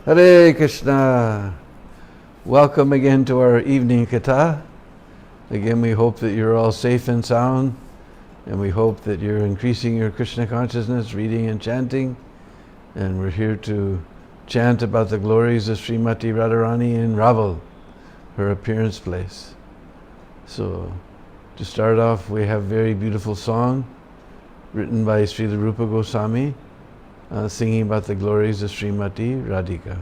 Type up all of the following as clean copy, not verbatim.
Hare Krishna. Welcome again to our evening katha. Again, we hope that you're all safe and sound, and we hope that you're increasing your Krishna consciousness, reading and chanting. And we're here to chant about the glories of Srimati Radharani in Raval, her appearance place. So, to start off, we have a very beautiful song written by Srila Rupa Goswami, singing about the glories of Srimati Radhika.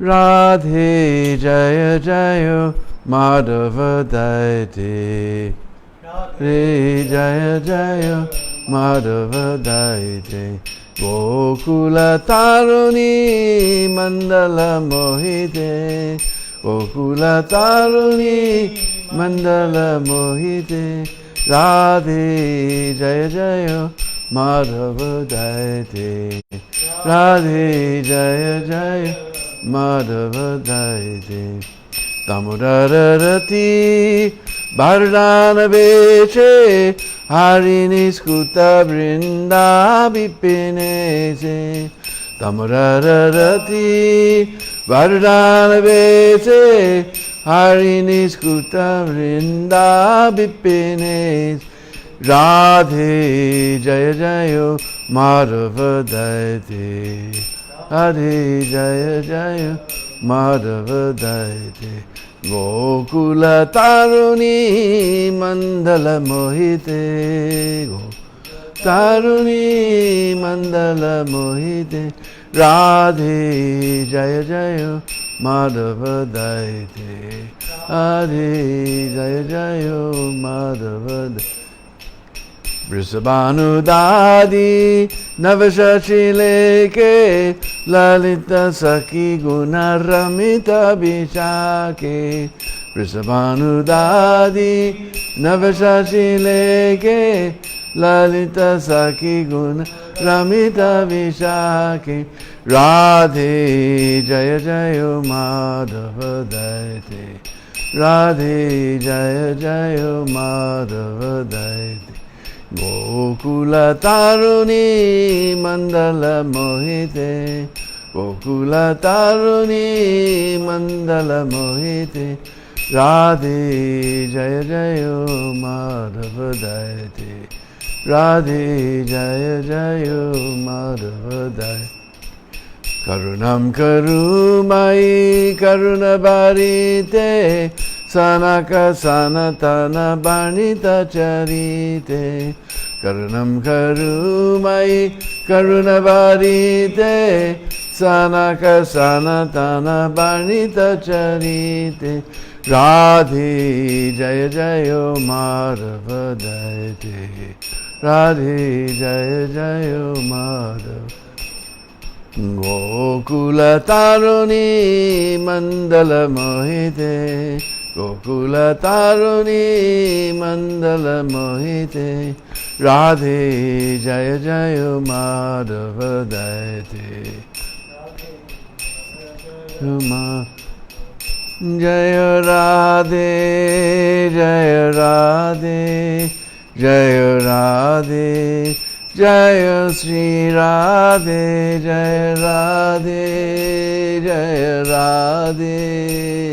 Radhe Jaya Jaya Madhava Daite, Radhe Jaya Jaya Madhava Daite, Gokula Taruni Mandala Mohite, Gokula Taruni Mandala Mohite, Radhe Jaya Jaya Madhava Daite, Radhe Jaya Jaya Madhava Daite, Damodara-rati Bardana Veche Harini Skuta Vrinda Vipinese, Damodara-rati Bardana Veche Harini Skuta Vrinda Vipinese, Radhe Jaya Jaya Madhava Daite, Radhe Jaya Jaya Madhava Daite, Gokula Taruni Mandala Mohite, Taruni Mandala Mohite, Radhe Jaya Jaya Madhava Daite, Radhe Jaya Jaya Madhava Daite. Vrisabhanu Dadi Navashachi Leke Lalita Saki Guna Ramita Bishake, Vrisabhanu Dadi Navashachi Leke Lalita Saki Guna Ramita Bishake, Radhe Jaya Jaya Madhava Daite, Radhe Jaya Jaya Madhava Daite, Gokula Taruni Mandala Mohite, Gokula Taruni Mandala Mohite, Radhe Jaya Jaya Madhava Daite, Radhe Jaya Jaya Madhava Daite, Karunam Karumai Karunabarite, Sanaka Sanatana Barnita Charite, Karunam Karumai Karunavarite, Sanaka Sanatana Barnita Charite, Radhe Jaya Jaya Madhava Daite, Radhe Jaya Jaya Madhava. Gokula Taruni Mandala Mohite, Gokula Taruni Mandala Mohite, Radhe Jaya Jaya Madhava Daite, Jaya Radhe, Jaya Radhe, Jaya Radhe, Jaya Sri Radhe, Jaya Radhe, Jaya Radhe,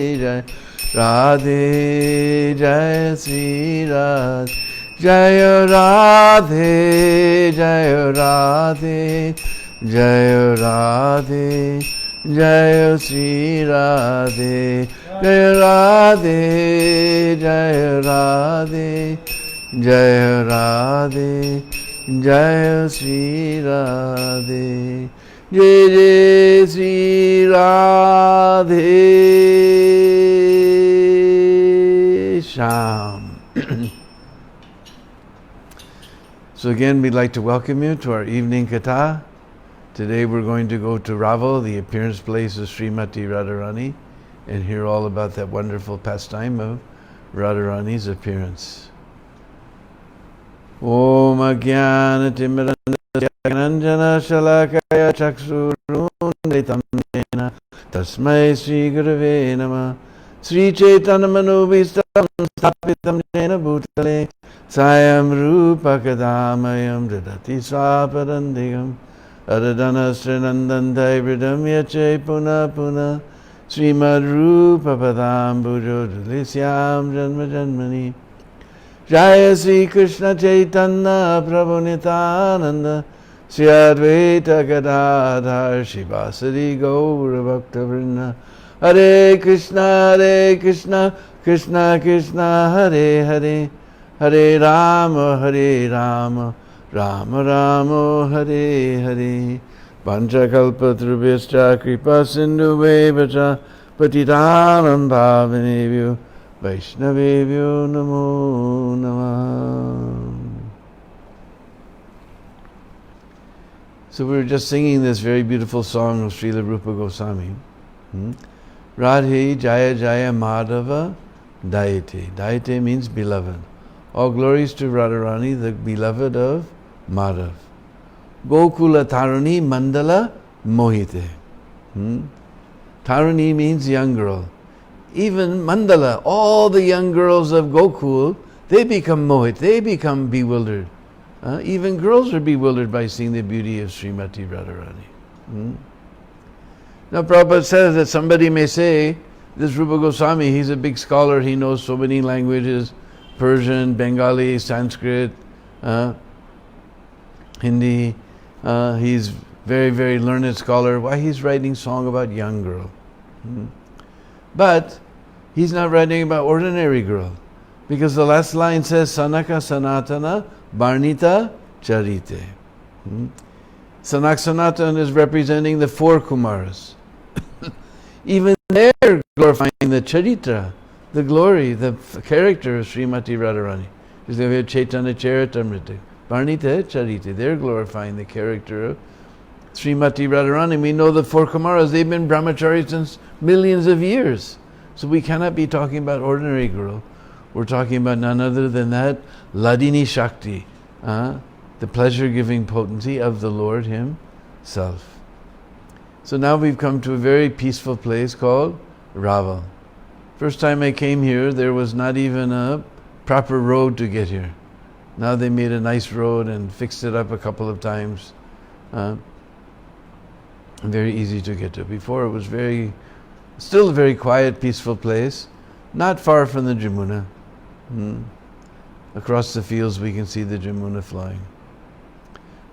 Jaya Radhe, Jaya Sri Radhe, Jaya Radhe, Jaya Radhe, Jaya Radhe, Jaya Sri Radhe, Jaya Radhe, Jaya Radhe, Jaya Radhe, Jaya Sri Radhe, Jai Jai Sri Radhe Sham. So again, we'd like to welcome you to our evening katha. Today we're going to go to Raval, the appearance place of Srimati Radharani, and hear all about that wonderful pastime of Radharani's appearance. Om Ajnana Timirandasya Gnanjana Shalakaya Chaksurunditam Jena Tasmai Sri Gurave Namah. Sri Chaitanya Manubhistam Stapitam Jena Bhutale Sayam Rupa Kadamayam Jadati Swaparandigam Adadana Srinandandai Vridam Yache Puna Puna Srimad Rupa Padam Bujo Dulisyam Janma Janmani Jaya Sri Krishna Chaitanya Prabhu Nityananda Sri Advaita Gadadhar Shivasari Gaura Bhakta Vrinda Hare Krishna Krishna Krishna Hare Hare Hare Rama Rama Rama Hare Hare Panchakalpatrubhyascha Kripa Sindhu Vevacha Patitanam Bhavanebhyo Vaishnavebhyo Namo Namah. So we were just singing this very beautiful song of Srila Rupa Goswami. Radhe Jaya Jaya Madhava Dayate. Dayate means beloved. All glories to Radharani, the beloved of Madhav. Gokula Taruni Mandala Mohite. Taruni means young girl. Even Mandala, all the young girls of Gokul, they become mohit, they become bewildered. Even girls are bewildered by seeing the beauty of Srimati Radharani. Now Prabhupada says that somebody may say, this Rupa Goswami, he's a big scholar, he knows so many languages, Persian, Bengali, Sanskrit, Hindi. He's very, very learned scholar. Why he's writing song about young girl? But he's not writing about ordinary girl. Because the last line says, Sanaka Sanatana Barnita Charite. Sanak Sanatan is representing the four Kumaras. Even they're glorifying the Charitra, the glory, the character of Srimati Radharani. Because they have Chaitanya Charitamrita. Barnita Charite, they're glorifying the character of Srimati Radharani. We know the four Kumaras, they've been brahmacharis since millions of years. So we cannot be talking about ordinary girl. We're talking about none other than that Ladini Shakti, the pleasure-giving potency of the Lord Himself. So now we've come to a very peaceful place called Raval. First time I came here, there was not even a proper road to get here. Now they made a nice road and fixed it up a couple of times. Very easy to get to. Before it was still a very quiet, peaceful place, not far from the Jamuna. Across the fields we can see the Jamuna flowing.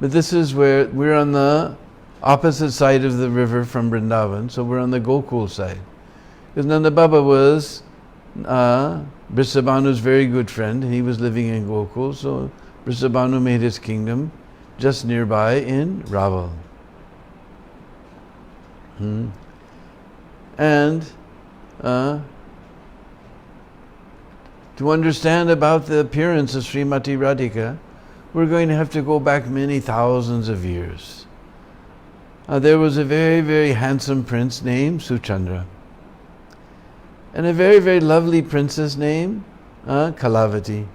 But this is where we're on the opposite side of the river from Vrindavan, so we're on the Gokul side. Because Nanda Baba was Brisabhanu's very good friend. He was living in Gokul, so Brisabhanu made his kingdom just nearby in Raval. And to understand about the appearance of Srimati Radhika, we're going to have to go back many thousands of years. There was a very, very handsome prince named Suchandra. And a very, very lovely princess named Kalavati.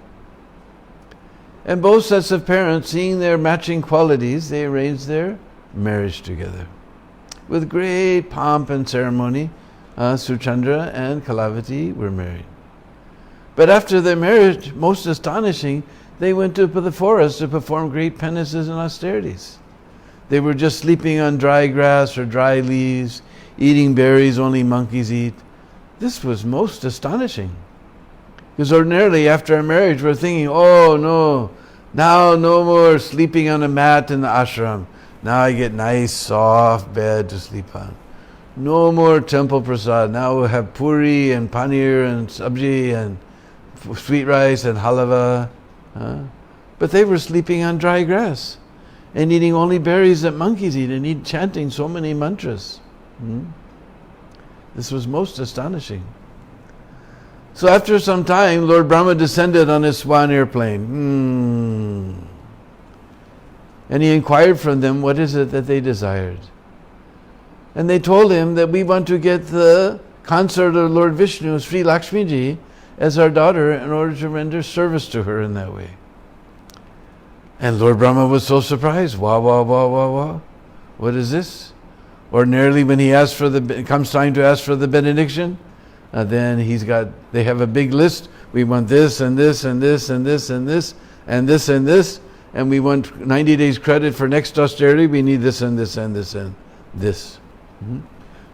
And both sets of parents, seeing their matching qualities, they arranged their marriage together. With great pomp and ceremony, Suchandra and Kalavati were married. But after their marriage, most astonishing, they went to the forest to perform great penances and austerities. They were just sleeping on dry grass or dry leaves, eating berries only monkeys eat. This was most astonishing. Because ordinarily after our marriage we're thinking, oh no, now no more sleeping on a mat in the ashram. Now I get nice soft bed to sleep on. No more temple prasad. Now we'll have puri and paneer and sabji and sweet rice and halava. But they were sleeping on dry grass and eating only berries that monkeys eat and chanting so many mantras. This was most astonishing. So after some time, Lord Brahma descended on his swan airplane. And he inquired from them, what is it that they desired? And they told him that we want to get the consort of Lord Vishnu, Sri Lakshmiji, as our daughter in order to render service to her in that way. And Lord Brahma was so surprised. What is this? Ordinarily when he comes time to ask for the benediction, then they have a big list. We want this and this and this and this and this and this and this. and we want 90 days credit for next austerity, we need this and this and this and this.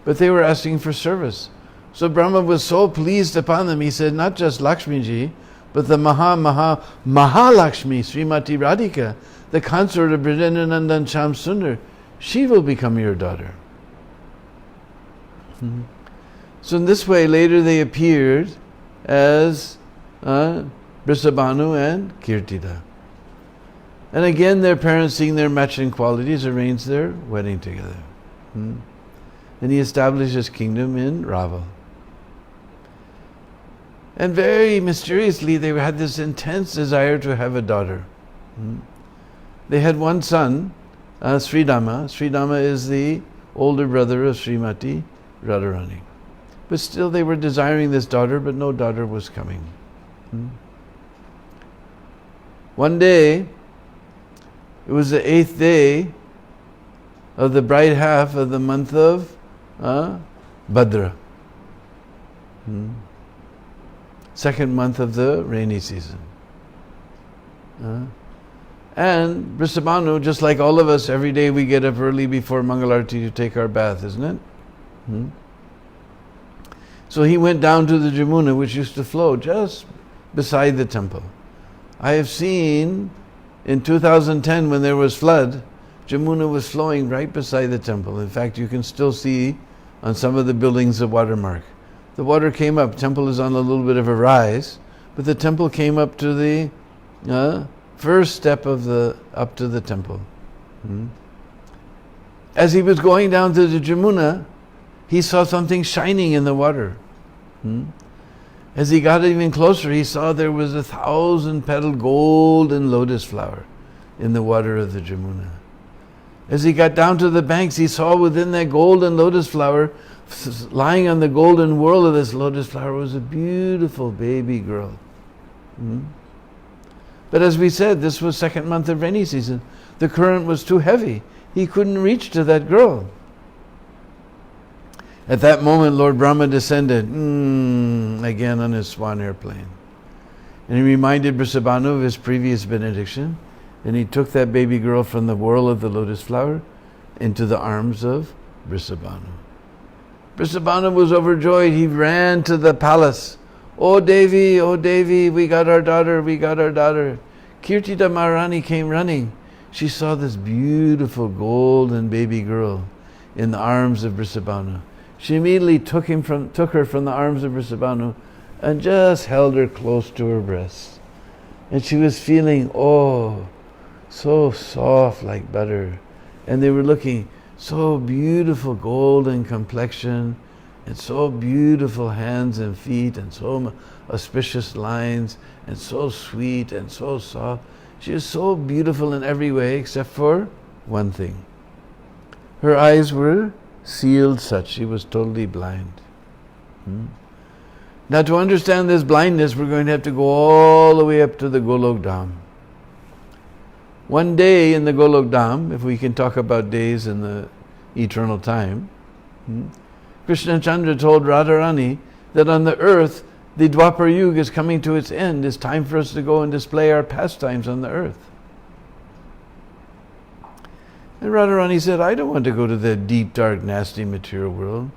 But they were asking for service. So Brahma was so pleased upon them, he said, not just Lakshmiji, but the Mahalakshmi, Srimati Radhika, the consort of Brijendanandan Sham Sundar, she will become your daughter. So in this way, later they appeared as Brisabhanu and Kirtida. And again, their parents, seeing their matching qualities, arranged their wedding together. And he established his kingdom in Raval. And very mysteriously, they had this intense desire to have a daughter. They had one son, Sridama. Sridama is the older brother of Srimati, Radharani. But still they were desiring this daughter, but no daughter was coming. One day, it was the 8th day of the bright half of the month of Bhadra. Second month of the rainy season. And Brisabhanu, just like all of us, every day we get up early before Mangalarti to take our bath, isn't it? So he went down to the Jamuna, which used to flow just beside the temple. I have seen in 2010 when there was flood, Jamuna was flowing right beside the temple. In fact, you can still see on some of the buildings the watermark. The water came up. Temple is on a little bit of a rise, but the temple came up to the first step of up to the temple. As he was going down to the Jamuna, he saw something shining in the water. As he got even closer, he saw there was 1,000-petaled golden lotus flower in the water of the Jamuna. As he got down to the banks, he saw within that golden lotus flower, lying on the golden whorl of this lotus flower, was a beautiful baby girl. But as we said, this was second month of rainy season. The current was too heavy. He couldn't reach to that girl. At that moment, Lord Brahma descended again on his swan airplane. And he reminded Brisabhanu of his previous benediction, and he took that baby girl from the whorl of the lotus flower into the arms of Brisabhanu. Brisabhanu was overjoyed. He ran to the palace. Oh Devi, we got our daughter, we got our daughter. Kirtida Maharani came running. She saw this beautiful golden baby girl in the arms of Brisabhanu. She immediately took her from the arms of Brisabhanu and just held her close to her breast. And she was feeling, so soft like butter. And they were looking, so beautiful golden complexion, and so beautiful hands and feet, and so auspicious lines, and so sweet and so soft. She was so beautiful in every way except for one thing. Her eyes were sealed shut. She was totally blind. Now to understand this blindness, we're going to have to go all the way up to the Golok Dham. One day in the Golok Dham, if we can talk about days in the eternal time, Krishna Chandra told Radharani that on the earth, the Dwapar Yuga is coming to its end. It's time for us to go and display our pastimes on the earth. And Radharani said, I don't want to go to the deep, dark, nasty material world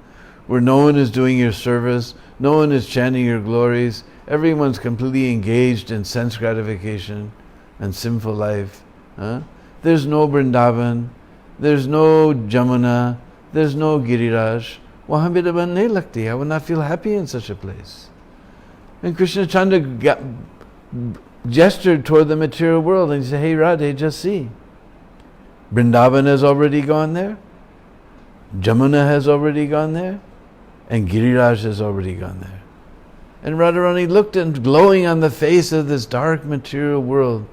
where no one is doing your service, no one is chanting your glories, everyone's completely engaged in sense gratification and sinful life. There's no Vrindavan, there's no Jamuna, there's no Giriraj. Wahan bhi raban nahi lagti. I would not feel happy in such a place. And Krishna Chandra gestured toward the material world and he said, hey Radhe, just see. Vrindavan has already gone there, Jamuna has already gone there, and Giriraj has already gone there. And Radharani looked, and glowing on the face of this dark material world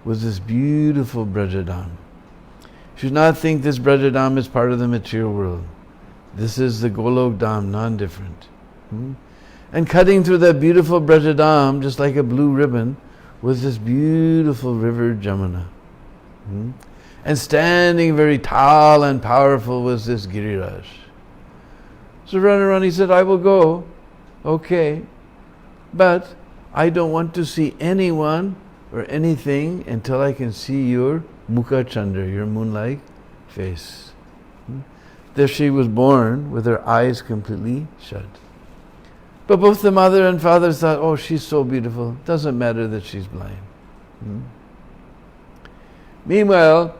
was this beautiful Brajadam. You should not think this Brajadam is part of the material world. This is the Golok Dham, non-different. And cutting through that beautiful Brajadam, just like a blue ribbon, was this beautiful river Jamuna. And standing very tall and powerful was this Giriraj. So Radharani said, I will go, okay, but I don't want to see anyone or anything until I can see your Mukha Chandra, your moon-like face. There she was born with her eyes completely shut. But both the mother and father thought, oh, she's so beautiful. Doesn't matter that she's blind. Meanwhile,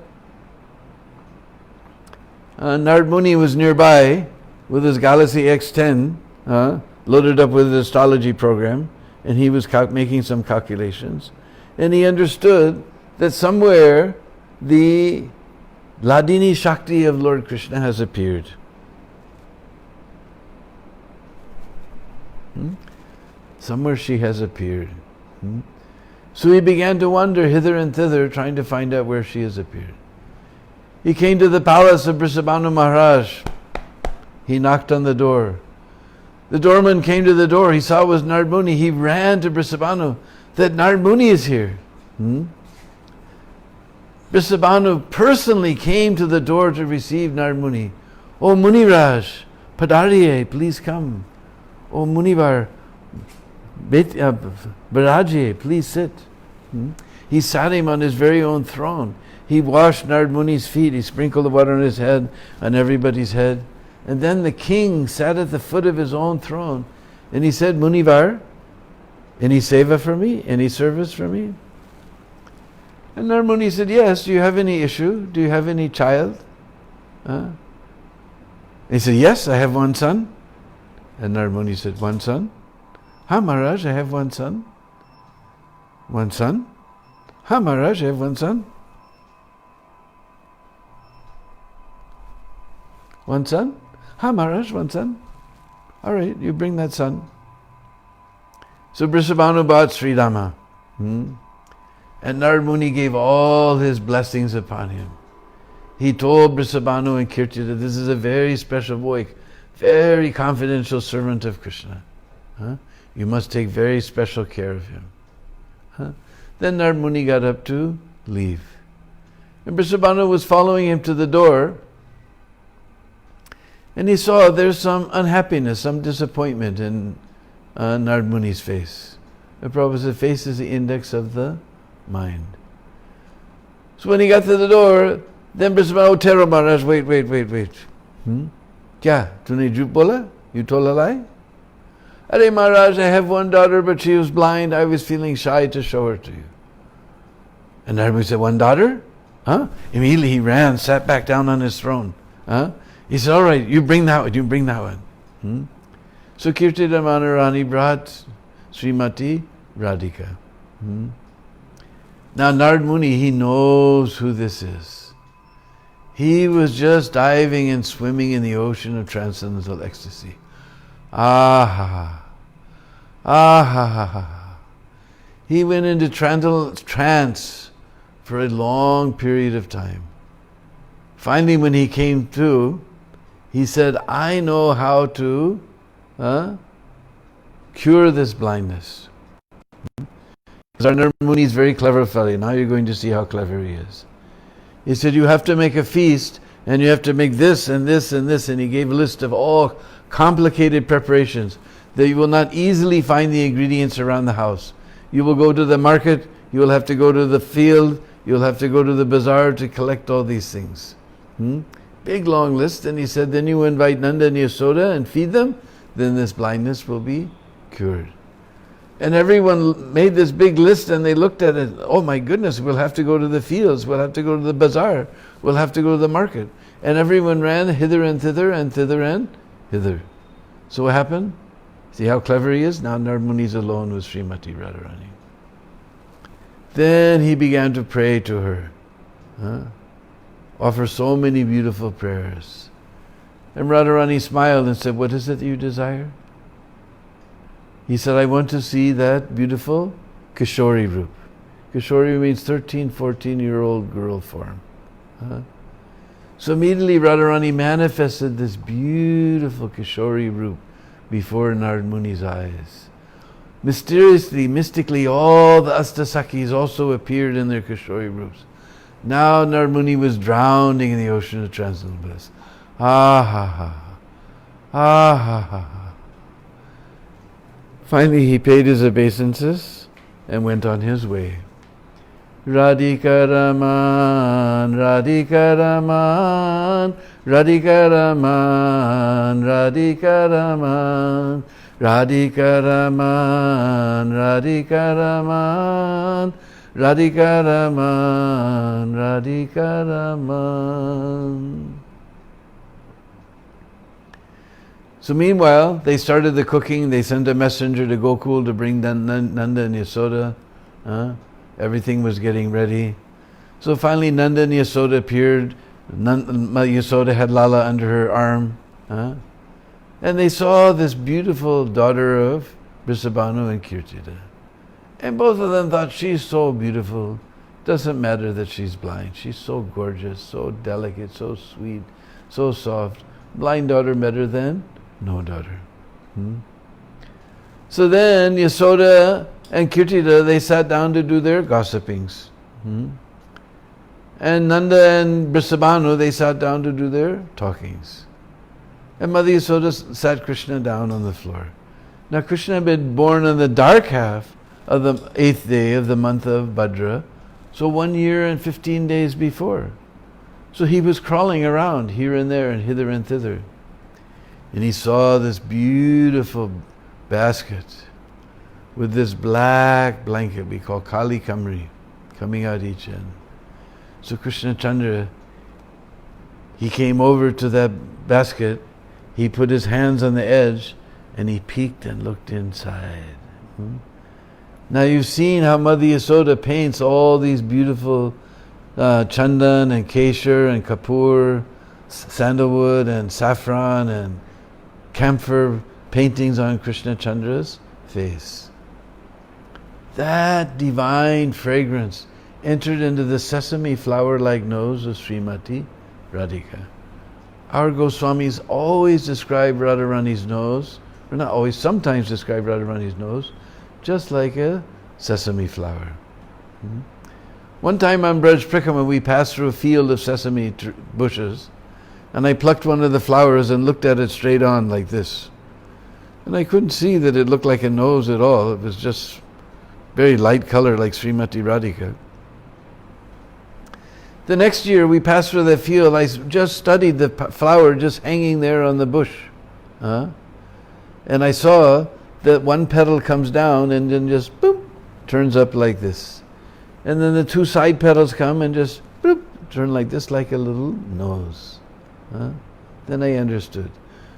Narad Muni was nearby with his Galaxy X10, loaded up with his astrology program, and he was making some calculations. And he understood that somewhere the Hladini Shakti of Lord Krishna has appeared. Somewhere she has appeared. So he began to wander hither and thither, trying to find out where she has appeared. He came to the palace of Brisabhanu Maharaj. He knocked on the door. The doorman came to the door. He saw it was Narad Muni. He ran to Brisabhanu, that Narad Muni is here. Brisabhanu personally came to the door to receive Narad Muni. Oh Muniraj, Padariye, please come. Oh Munivar, Baraje, please sit. He sat him on his very own throne. He washed Narad Muni's feet. He sprinkled the water on his head, on everybody's head. And then the king sat at the foot of his own throne. And he said, Munivar, any seva for me? Any service for me? And Narad Muni said, yes. Do you have any issue? Do you have any child? He said, yes, I have one son. And Narad Muni said, one son? Ha Maharaj, I have one son. One son? Ha Maharaj, I have one son. One son? Ha Maharaj, one son. All right, you bring that son. So Brisabhanu brought Sri Rama. And Narad Muni gave all his blessings upon him. He told Brisabhanu and Kirti that this is a very special boy, very confidential servant of Krishna. You must take very special care of him. Then Narad Muni got up to leave. And Brisabhanu was following him to the door, and he saw there's some unhappiness, some disappointment in Narad Muni's face. The Prabhu said, face is the index of the mind. So when he got to the door, then Brisabhanu, oh Tero Maharaj, wait. Kya? Tune jhoot bola? You told a lie? Arey Maharaj, I have one daughter, but she was blind. I was feeling shy to show her to you. And Narad Muni said, one daughter? Immediately he ran, sat back down on his throne. He said, all right, you bring that one. So Kirti Radharani brought Srimati Radhika. Now Narad Muni, he knows who this is. He was just diving and swimming in the ocean of transcendental ecstasy. He went into trance for a long period of time. Finally, when he came to, he said, I know how to cure this blindness. Because Narad Muni is a very clever fellow. Now you're going to see how clever he is. He said, you have to make a feast, and you have to make this and this and this. And he gave a list of all complicated preparations that you will not easily find the ingredients around the house. You will go to the market, you will have to go to the field, you'll have to go to the bazaar to collect all these things. Big long list. And he said, then you invite Nanda and Yasoda and feed them, then this blindness will be cured. And everyone made this big list, and they looked at it, oh my goodness, we'll have to go to the fields, we'll have to go to the bazaar, we'll have to go to the market. And everyone ran hither and thither and thither and hither. So what happened? See how clever he is? Now Narad Muni is alone with Srimati Radharani. Then he began to pray to her. Offer so many beautiful prayers. And Radharani smiled and said, what is it that you desire? He said, I want to see that beautiful Kishori Roop. Kishori means 13, 14-year-old girl form. So immediately Radharani manifested this beautiful Kishori Roop before Narad Muni's eyes. Mysteriously, mystically, all the Astasakis also appeared in their Kishori Roops. Now Narad Muni was drowning in the ocean of transcendental bliss. Finally, he paid his obeisances and went on his way. Radhika Raman, Radhika Raman, Radhika Raman, Radhika Raman, Radhika Raman, Radhika Raman, Radhika Raman, Radhika Raman. So meanwhile, they started the cooking. They sent a messenger to Gokul to bring Nanda and Yasoda. Everything was getting ready. So finally Nanda and Yasoda appeared. Yasoda had Lala under her arm. And they saw this beautiful daughter of Brisabhanu and Kirtida. And both of them thought, she's so beautiful. Doesn't matter that she's blind. She's so gorgeous, so delicate, so sweet, so soft. Blind daughter better than no daughter. So then Yasoda and Kirtida, they sat down to do their gossipings. And Nanda and Brisabhanu, they sat down to do their talkings. And Mother Yasoda sat Krishna down on the floor. Now Krishna had been born on the dark half of the 8th day of the month of Bhadra, so 1 year and 15 days before. So he was crawling around here and there and hither and thither. And he saw this beautiful basket with this black blanket we call Kali Kamri coming out each end. So Krishna Chandra, he came over to that basket, he put his hands on the edge and he peeked and looked inside. Now you've seen how Mother Yasoda paints all these beautiful chandan and keshar and kapur, sandalwood and saffron and camphor paintings on Krishna Chandra's face. That divine fragrance entered into the sesame flower-like nose of Srimati Radhika. Our Goswamis always describe Radharani's nose, or not always, sometimes describe Radharani's nose, just like a sesame flower. One time on Braj Prikrama, we passed through a field of sesame bushes, and I plucked one of the flowers and looked at it straight on like this. And I couldn't see that it looked like a nose at all. It was just very light color like Srimati Radhika. The next year we passed through that field, I just studied the flower just hanging there on the bush. And I saw that one petal comes down and then just boop, turns up like this. And then the two side petals come and just boop, turn like this, like a little nose. Then I understood.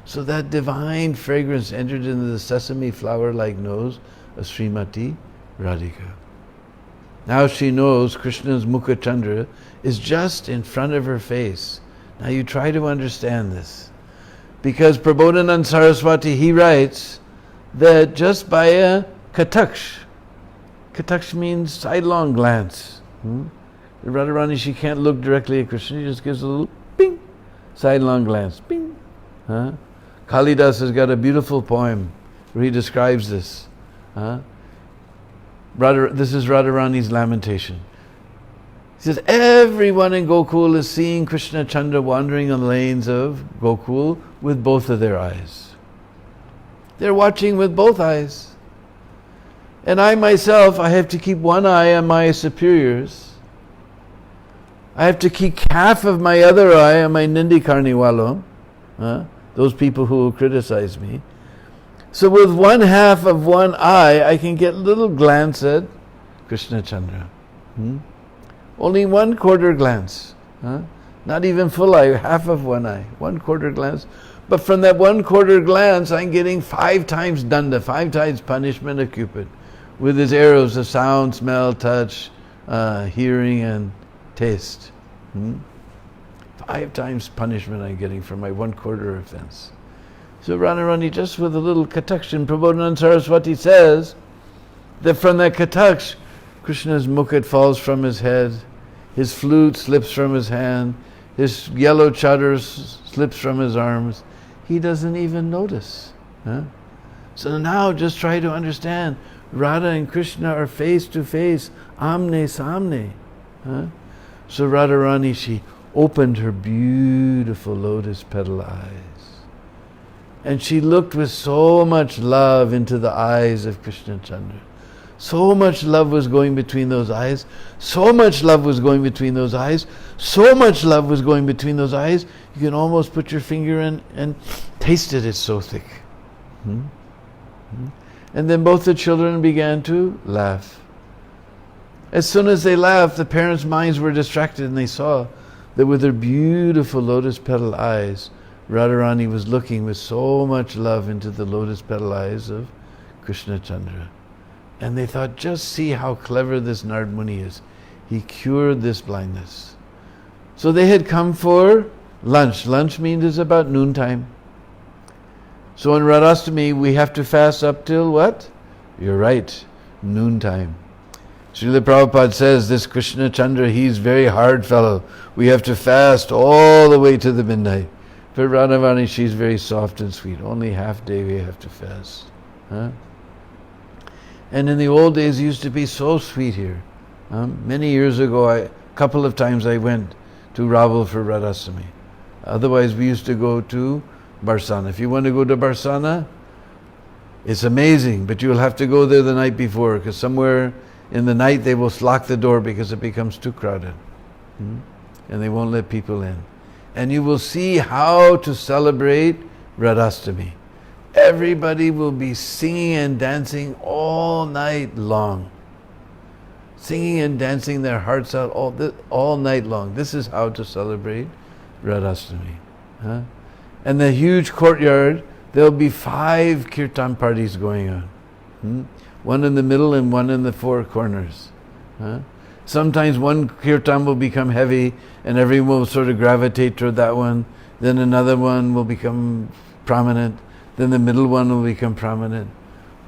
So that divine fragrance entered into the sesame flower-like nose of Srimati Radhika. Now she knows Krishna's Mukha Chandra is just in front of her face. Now you try to understand this. Because Prabodhanand Saraswati, he writes that just by a kataksh means sidelong glance. Radharani, she can't look directly at Krishna, she just gives a little ping, sidelong glance, ping. Kalidas has got a beautiful poem where he describes this. This is Radharani's lamentation. He says, everyone in Gokul is seeing Krishna Chandra wandering on the lanes of Gokul with both of their eyes. They're watching with both eyes. And I myself, I have to keep one eye on my superiors. I have to keep half of my other eye on my Nindi Karniwalo, those people who will criticize me. So with one half of one eye, I can get a little glance at Krishna Chandra. Only 1/4 glance. Not even full eye, half of one eye, 1/4 glance. But from that 1/4 glance, I'm getting 5 times danda, 5 times punishment of Cupid, with his arrows of sound, smell, touch, hearing, and taste. 5 times punishment I'm getting for my 1/4 offense. So Radharani, just with a little kataksh, Prabodhanand Saraswati says that from that kataksh, Krishna's mukha falls from his head, his flute slips from his hand, his yellow chadar slips from his arms. He doesn't even notice. So now just try to understand, Radha and Krishna are face to face, amne samne. So Radharani, she opened her beautiful lotus petal eyes. And she looked with so much love into the eyes of Krishna Chandra. So much love was going between those eyes. So much love was going between those eyes. So much love was going between those eyes. You can almost put your finger in and taste it. It's so thick. And then both the children began to laugh. As soon as they laughed, the parents' minds were distracted and they saw that with her beautiful lotus petal eyes, Radharani was looking with so much love into the lotus petal eyes of Krishna Chandra. And they thought, just see how clever this Nard Muni is. He cured this blindness. So they had come for lunch. Lunch means it's about noontime. So on Radhastami, we have to fast up till what? You're right, noontime. Srila Prabhupada says, this Krishna Chandra, he's very hard fellow. We have to fast all the way to the midnight. But Radharani, she's very soft and sweet. Only half day we have to fast. And in the old days, it used to be so sweet here. Many years ago, a couple of times I went to Raval for Radhastami. Otherwise, we used to go to Barsana. If you want to go to Barsana, it's amazing, but you'll have to go there the night before, because somewhere in the night they will lock the door because it becomes too crowded. And they won't let people in. And you will see how to celebrate Radhastami. Everybody will be singing and dancing all night long. Singing and dancing their hearts out all night long. This is how to celebrate Radhastami. And the huge courtyard, there'll be 5 kirtan parties going on. One in the middle and one in the 4 corners. Sometimes one kirtan will become heavy and everyone will sort of gravitate toward that one. Then another one will become prominent. Then the middle one will become prominent.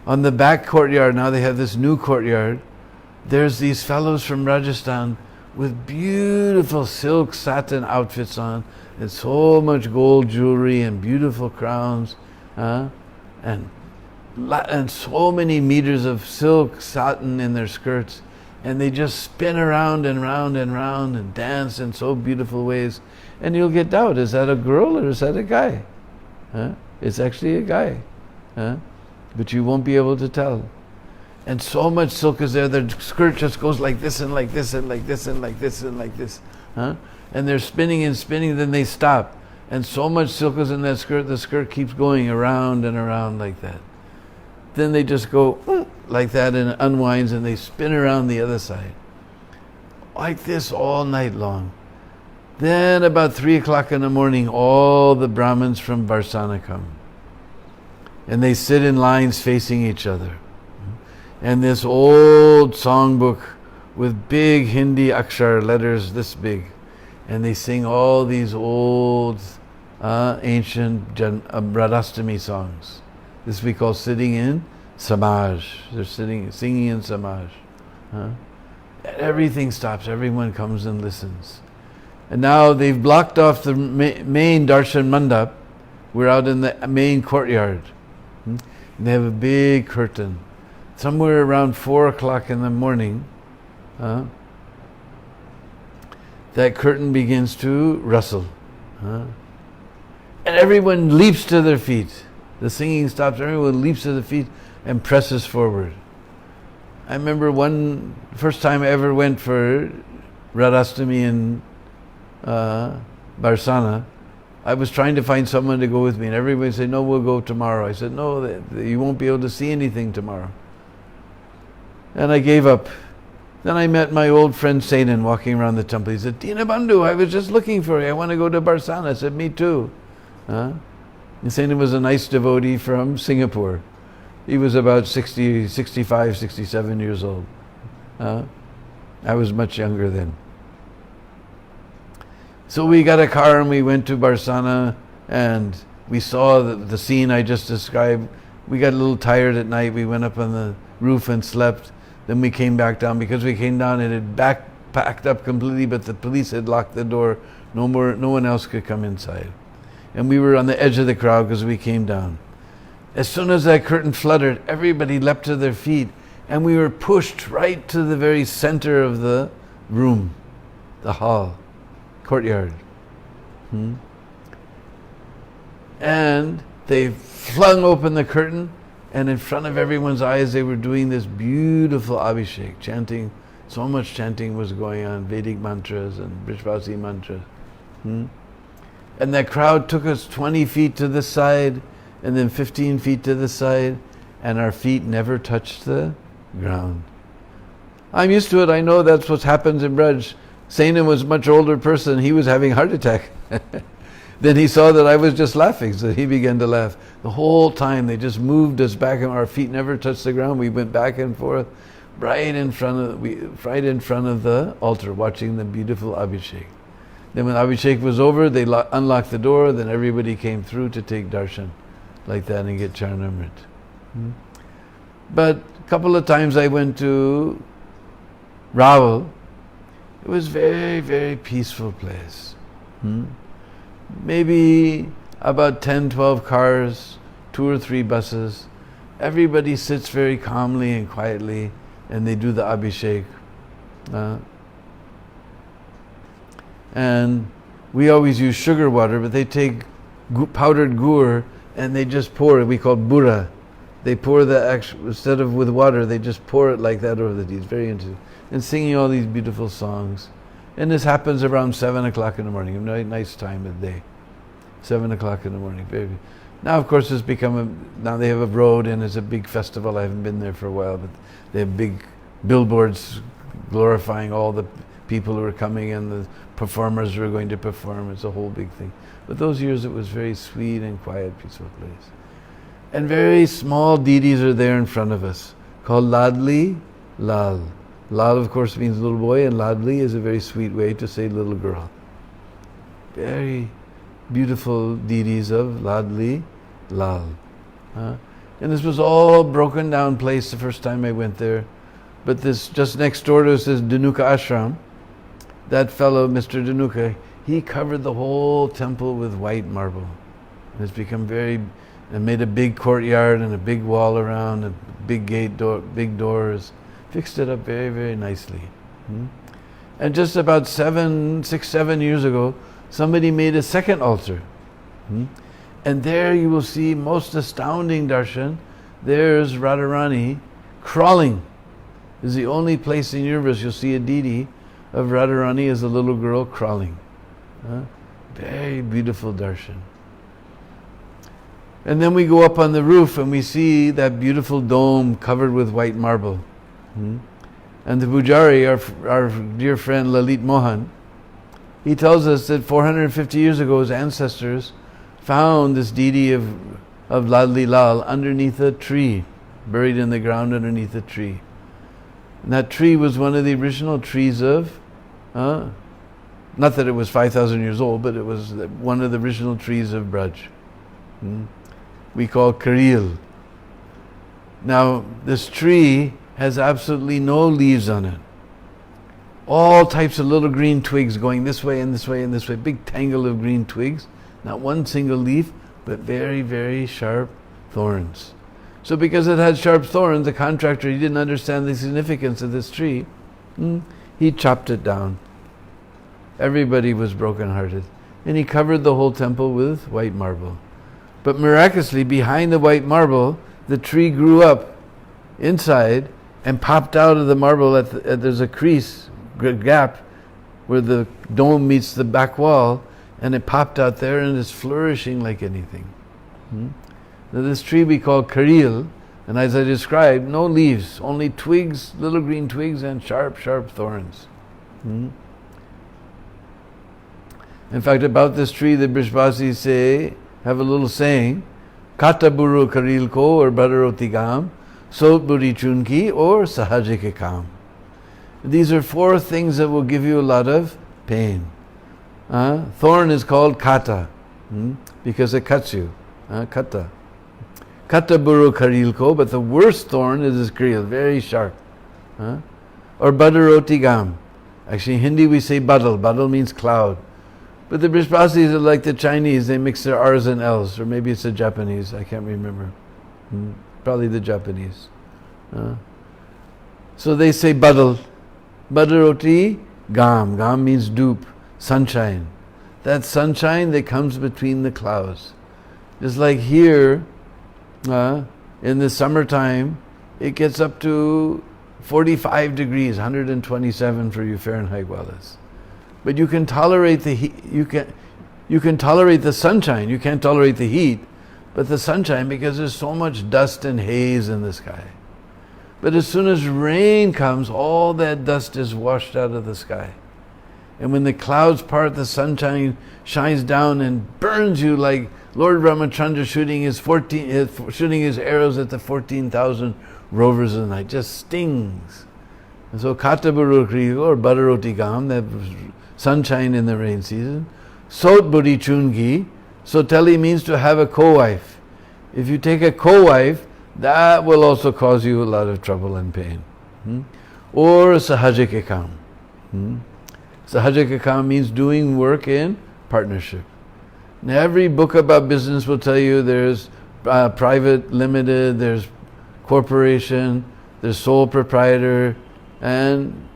On the back courtyard, now they have this new courtyard. There's these fellows from Rajasthan with beautiful silk satin outfits on, and so much gold jewelry and beautiful crowns, and so many meters of silk satin in their skirts, and they just spin around and round and round and dance in so beautiful ways. And you'll get doubt, is that a girl or is that a guy? It's actually a guy, but you won't be able to tell. And so much silk is there, their skirt just goes like this and like this and like this and like this and like this. And they're spinning and spinning, then they stop. And so much silk is in that skirt, the skirt keeps going around and around like that. Then they just go like that and it unwinds and they spin around the other side. Like this all night long. Then about 3 o'clock in the morning, all the Brahmins from Barsana come. And they sit in lines facing each other. And this old songbook with big Hindi akshar letters this big. And they sing all these old, ancient Radhastami songs. This we call sitting in Samaj. They're singing in Samaj. And everything stops. Everyone comes and listens. And now they've blocked off the main darshan mandap. We're out in the main courtyard. And they have a big curtain. Somewhere around 4 o'clock in the morning, that curtain begins to rustle. And everyone leaps to their feet. The singing stops, everyone leaps to their feet and presses forward. I remember first time I ever went for Radhastami in Barsana, I was trying to find someone to go with me, and everybody said, no, we'll go tomorrow. I said, no, you won't be able to see anything tomorrow. And I gave up. Then I met my old friend Sainan walking around the temple. He said, Deena Bandhu, I was just looking for you. I want to go to Barsana. I said, me too. And Sainan was a nice devotee from Singapore. He was about 60, 65, 67 years old. I was much younger then. So we got a car and we went to Barsana and we saw the scene I just described. We got a little tired at night. We went up on the roof and slept. Then we came back down. Because we came down, it had packed up completely, but the police had locked the door. No one else could come inside. And we were on the edge of the crowd because we came down. As soon as that curtain fluttered, everybody leapt to their feet, and we were pushed right to the very center of the room, the hall, courtyard. And they flung open the curtain, And in front of everyone's eyes, they were doing this beautiful Abhishek, chanting. So much chanting was going on, Vedic mantras and Brishvasi mantras. And that crowd took us 20 feet to the side, and then 15 feet to the side, and our feet never touched the ground. I'm used to it. I know that's what happens in Braj. Saina was a much older person. He was having a heart attack. Then he saw that I was just laughing, so he began to laugh. The whole time they just moved us back, and our feet never touched the ground. We went back and forth, right in front of the altar, watching the beautiful Abhishek. Then when Abhishek was over, they unlocked the door. Then everybody came through to take darshan, like that, and get Charanamrit. But a couple of times I went to Raval. It was very, very peaceful place. Maybe about 10, 12 cars, 2 or 3 buses. Everybody sits very calmly and quietly, and they do the Abhishek. And we always use sugar water, but they take powdered gur and they just pour it. We call it bura. They pour instead of with water, they just pour it like that over the deeds. Very interesting. And singing all these beautiful songs. And this happens around 7 o'clock in the morning. A nice time of the day. 7 o'clock in the morning. Now, of course, it's now they have a road and it's a big festival. I haven't been there for a while, but they have big billboards glorifying all the people who are coming and the performers who are going to perform. It's a whole big thing. But those years it was very sweet and quiet, peaceful place. And very small deities are there in front of us, called Ladli, Lal. Lal, of course, means little boy, and Ladli is a very sweet way to say little girl. Very beautiful deities of Ladli, Lal. And this was all broken down place the first time I went there. But this, just next door to us, is Dhanuka Ashram. That fellow, Mr. Dhanuka, he covered the whole temple with white marble. And it's become and made a big courtyard and a big wall around, a big big doors. Fixed it up very, very nicely. And just about 6, 7 years ago, somebody made a second altar. And there you will see most astounding darshan. There's Radharani crawling. This is the only place in the universe you'll see a deity of Radharani as a little girl crawling. Very beautiful darshan. And then we go up on the roof and we see that beautiful dome covered with white marble. And the Pujari, our dear friend Lalit Mohan, he tells us that 450 years ago his ancestors found this deity of Ladli Lal underneath a tree, buried in the ground underneath a tree. And that tree was one of the original trees of, not that it was 5,000 years old, but it was one of the original trees of Braj. We call Karil. Now, this tree has absolutely no leaves on it. All types of little green twigs going this way and this way and this way. Big tangle of green twigs. Not one single leaf, but very, very sharp thorns. So because it had sharp thorns, the contractor, he didn't understand the significance of this tree. He chopped it down. Everybody was brokenhearted. And he covered the whole temple with white marble. But miraculously, behind the white marble, the tree grew up inside and popped out of the marble. There's a crease, gap, where the dome meets the back wall, and it popped out there and is flourishing like anything. Now this tree we call Karil, and as I described, no leaves, only twigs, little green twigs and sharp, sharp thorns. In fact, about this tree, the Brishvasis have a little saying, Kata buru Karil ko or Badaroti gam, Sot buri chunki or Sahajike kam. These are 4 things that will give you a lot of pain. Thorn is called kata, because it cuts you. Kata. Kata buru karil ko, but the worst thorn is this karil, very sharp. Or badaroti gam. Actually, in Hindi we say badal. Badal means cloud. But the Brishvasis are like the Chinese, they mix their R's and L's, or maybe it's the Japanese, I can't remember. Probably the Japanese. So they say badal. Badaroti gam. Gam means dupe, sunshine. That sunshine that comes between the clouds. Just like here, In the summertime, it gets up to 45 degrees, 127 for you Fahrenheit Wallace. But you can tolerate the heat. You can tolerate the sunshine. You can't tolerate the heat, but the sunshine, because there's so much dust and haze in the sky. But as soon as rain comes, all that dust is washed out of the sky. And when the clouds part, the sunshine shines down and burns you like Lord Ramachandra shooting his arrows at the 14,000 rovers in the night. Just stings. And so Kataburukri or Badaroti Gam, that sunshine in the rain season. Sot Budi Chungi. Soteli means to have a co-wife. If you take a co-wife, that will also cause you a lot of trouble and pain. Or Sahajikikam. Sahajikikam means doing work in partnership. Now, every book about business will tell you there's private limited, there's corporation, there's sole proprietor, and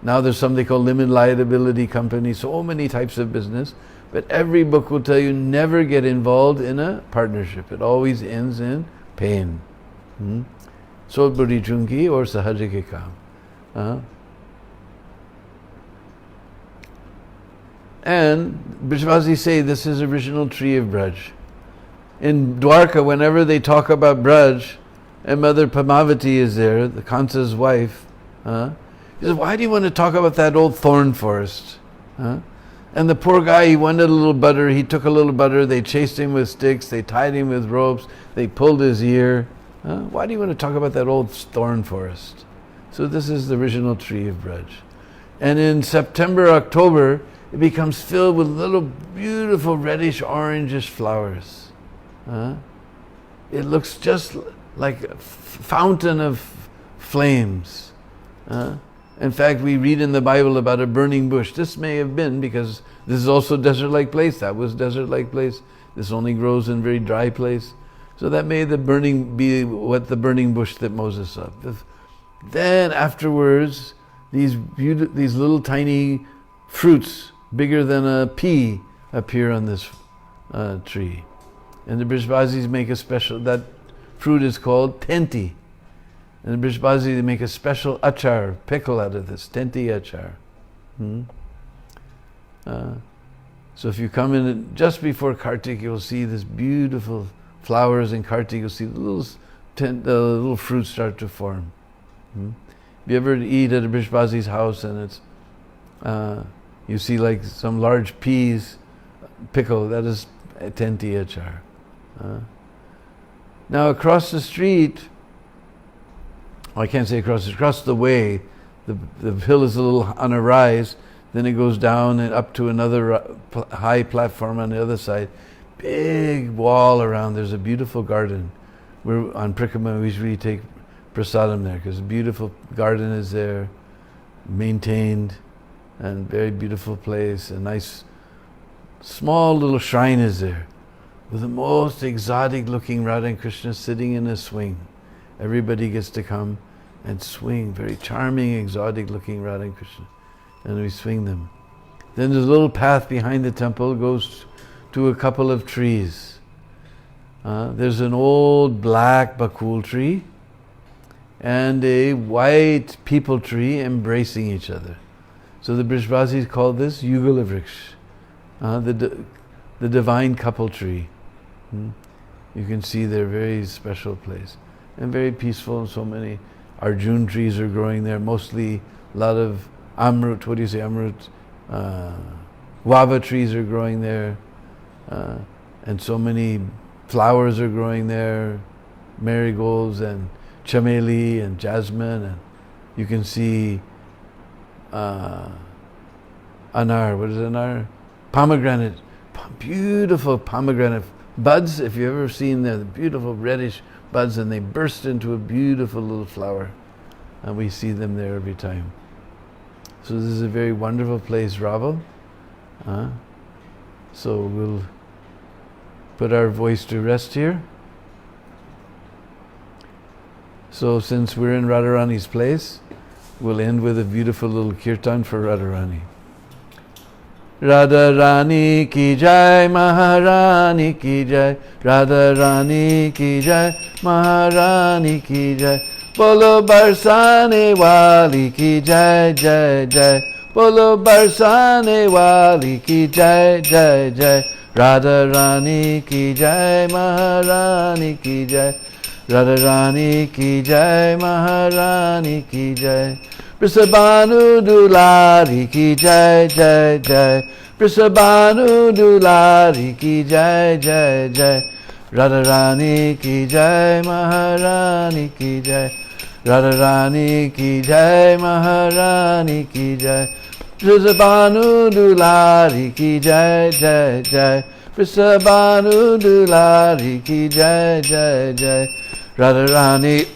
now there's something called limited liability company, so many types of business. But every book will tell you never get involved in a partnership. It always ends in pain. Sotbudi Chunki or Sahajikikam. And Brajvasis say this is original tree of Braj. In Dwarka, whenever they talk about Braj, and Mother Padmavati is there, the Kansa's wife, he says, why do you want to talk about that old thorn forest? And the poor guy, he wanted a little butter, he took a little butter, they chased him with sticks, they tied him with ropes, they pulled his ear. Why do you want to talk about that old thorn forest? So this is the original tree of Braj. And in September, October, it becomes filled with little beautiful reddish orangish flowers. It looks just like a fountain of flames. In fact, we read in the Bible about a burning bush. This may have been because this is also desert-like place. That was desert-like place. This only grows in very dry place. So that may be what the burning bush that Moses saw. Then afterwards, these little tiny fruits, bigger than a pea, appear on this tree. And the Brajvasis make a special, that fruit is called tenti. And the Brajvasis, they make a special achar, pickle out of this, tenti achar. So if you come in just before Kartik, you'll see this beautiful flowers in Kartik, you'll see the little fruits start to form. If you ever eat at a Brajvasi's house and it's you see like some large peas pickle, that is tenti achar. Now across the street, I can't say across the way, the hill is a little on a rise, then it goes down and up to another high platform on the other side. Big wall around, there's a beautiful garden. We're on Prikama, we usually take prasadam there because a beautiful garden is there, maintained, and very beautiful place. A nice small little shrine is there with the most exotic looking Radha and Krishna sitting in a swing. Everybody gets to come and swing, very charming, exotic looking Radha and Krishna, and we swing them. Then there's a little path behind the temple, goes to a couple of trees. There's an old black bakul tree and a white peepal tree embracing each other. So the Brajvasis call this Yugala Vriksh, the divine couple tree. You can see they're very special place and very peaceful, and so many Arjun trees are growing there, mostly a lot of amrut, what do you say, amrut, guava trees are growing there, and so many flowers are growing there, marigolds and chameli and jasmine, and you can see anar, what is anar? Pomegranate, beautiful pomegranate buds, if you've ever seen the beautiful reddish buds, and they burst into a beautiful little flower, and we see them there every time. So this is a very wonderful place, Raval. So we'll put our voice to rest here. So since we're in Radharani's place, we'll end with a beautiful little kirtan for Radharani. Radharani ki jai, Maharani ki jai, Radharani ki jai, Maharani ki jai. Bolo barsane wali ki jai, jai jai. Bolo barsane wali ki jai, jai jai. Radharani ki jai, Maharani ki jai, Radharani ki jai, Maharani ki jai. Vrisabhanu Dulari ki jai, jai jai. Vrisabhanu Dulari ki jai, jai jai. Radharani ki jai, Maharani ki jai, Radharani ki jai, Maharani ki jai. Vrisabhanu Dulari ki jai, jai jai. Vrisabhanu Dulari ki jai, jai jai. Radharani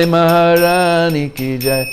Maharani ki jai,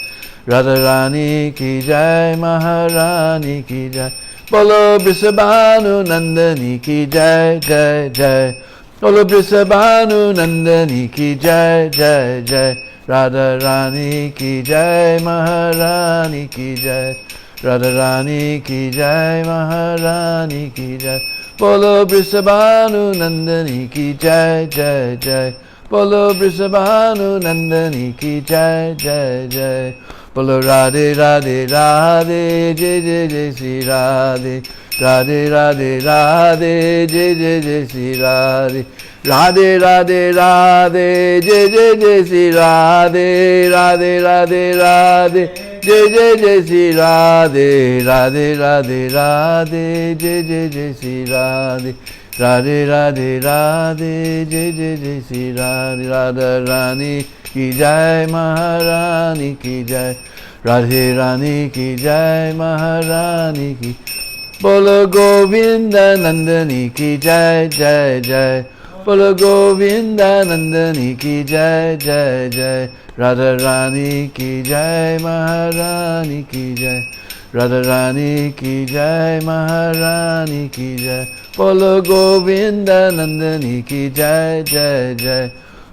Radharani ki jai, Maharani ki jai. Bolo Vrisabhanu Nandani ki jai, jai jai. Bolo Vrisabhanu Nandani ki jai, jai jai. Radharani ki jai, Maharani ki jai, Radharani ki jai, Maharani ki jai. Bolo Vrisabhanu Nandani ki jai, jai jai. Bolo Vrisabhanu Nandani ki jai, jai jai. Bolo Radhe Radhe Radhe, Jai Jai Jai Shri Radhe. Radhe Radhe Radhe, Jai Jai Jai Shri Radhe. Radhe Radhe Radhe, Jai Jai Jai Shri Radhe. Radhe Radhe Radhe, Jai Jai Jai Shri Radhe. Radhe Radhe Radhe, Jai Jai Jai Shri Radhe. Radhe Radhe Radhe, Jai Jai Jai Shri Radhe. Radharani ki jai, Maharani ki jai, Radhe Rani ki jai, Maharani ki. Bolo Govinda Nandani ki jai, jai jai. Bolo Govinda Nandani ki jai, jai jai. Radharani ki jai, Maharani ki jai, Radharani ki jai, Maharani ki jai. Bolo Govinda Nandani ki jai, jai jai.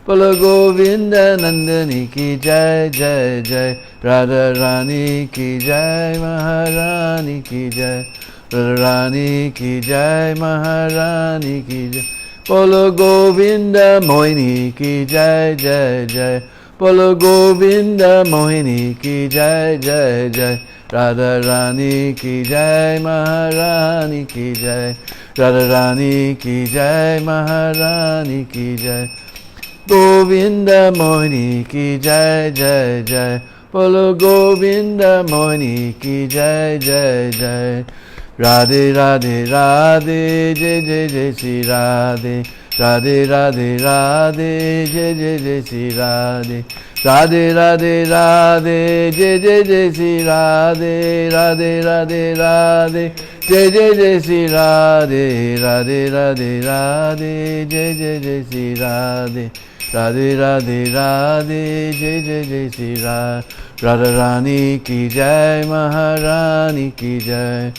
Bolo Govinda Nandani ki jai, jai jai. Radharani ki jai, Maharani ki jai, Radharani ki jai, Maharani ki jai. Bolo Govinda Mohini ki jai, jai jai. Bolo Govinda Mohini ki jai, jai jai. Radharani ki jai, Maharani ki jai, Radharani ki jai, Maharani ki jai. Govinda Mohini ki jai, jai jai. Bolo Govinda Mohini ki jai, jai jai. Radhe Radhe Radhe, Jai Jai Jai Shri Radhe. Radhe Radhe Radhe, Jai Jai Jai Shri Radhe. Radhe Radhe Radhe, Jai Jai Jai Shri Radhe. Radhe Radhe Radhe, Jai Jai Jai Shri Radhe. Radhe Radhe Radhe, Jai Jai Jai Shri Radhe. Radhe Radhe Radhe, Jai Jai Jai Shri Radhe. Radharani ki jai, Maharani ki jai,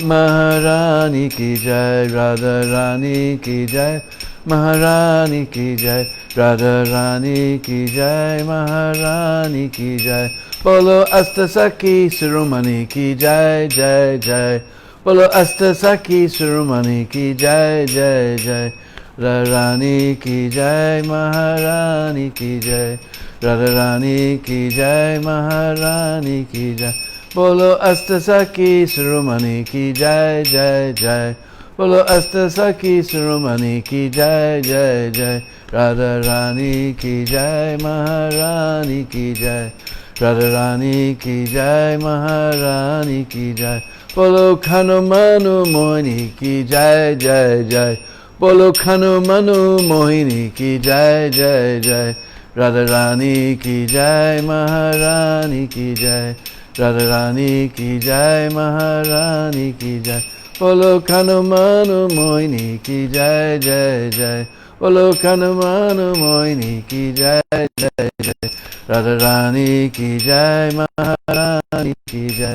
Maharani ki jai. Radharani ki jai, Maharani ki jai, Radharani ki jai, Maharani ki jai. Bolo Astasaki Srimati ki jai, jai jai. Bolo Astasaki Srimati ki jai, jai jai. Radharani ki jai, Maharani ki jai, Radharani ki jai, Maharani ki jai. Bolo Astasaki Srimati ki jai, jai jai. Bolo Astasaki Srimati ki jai, jai jai. Radharani ki jai, Maharani ki jai, Radharani ki jai, Maharani ki jai. Bolo Harinama Mohini ki jai, jai jai. Bolo Harinama Mohini ki jai, jai jai. Radharani ki jai, Maharani ki jai, Radharani ki jai, Maharani ki jai. Bolo Harinama Mohini ki jai, jai jai. Bolo Harinama Mohini ki jai, jai jai. Radharani ki jai, Maharani ki jai,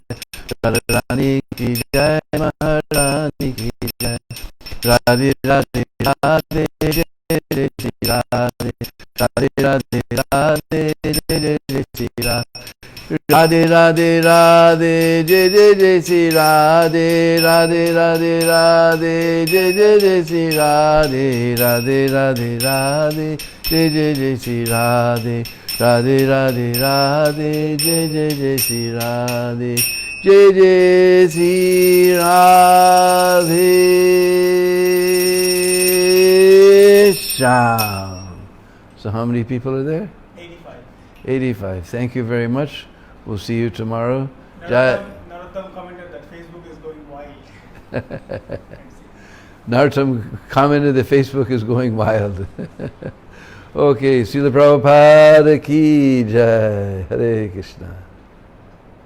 Radharani ki jai, Maharani ki jai. Radhe Radhe Radhe Jai Shri Radhe Radhe Radhe Radhe Jai Jai Shri Radhe Radhe Radhe Jai Jai Shri Radhe Radhe Radhe Radhe Jai Jai Shri Radhe Radhe Radhe Radhe Jai Jai Shri Radhe Radhe Radhe Radhe Jai Jai Shri Radhe Jai Jai Shri Radhe Sham. So how many people are there? 85. 85. Thank you very much. We'll see you tomorrow. Narottam commented that Facebook is going wild. Narottam commented that Facebook is going wild. Okay, Srila Prabhupada ki jai. Hare Krishna.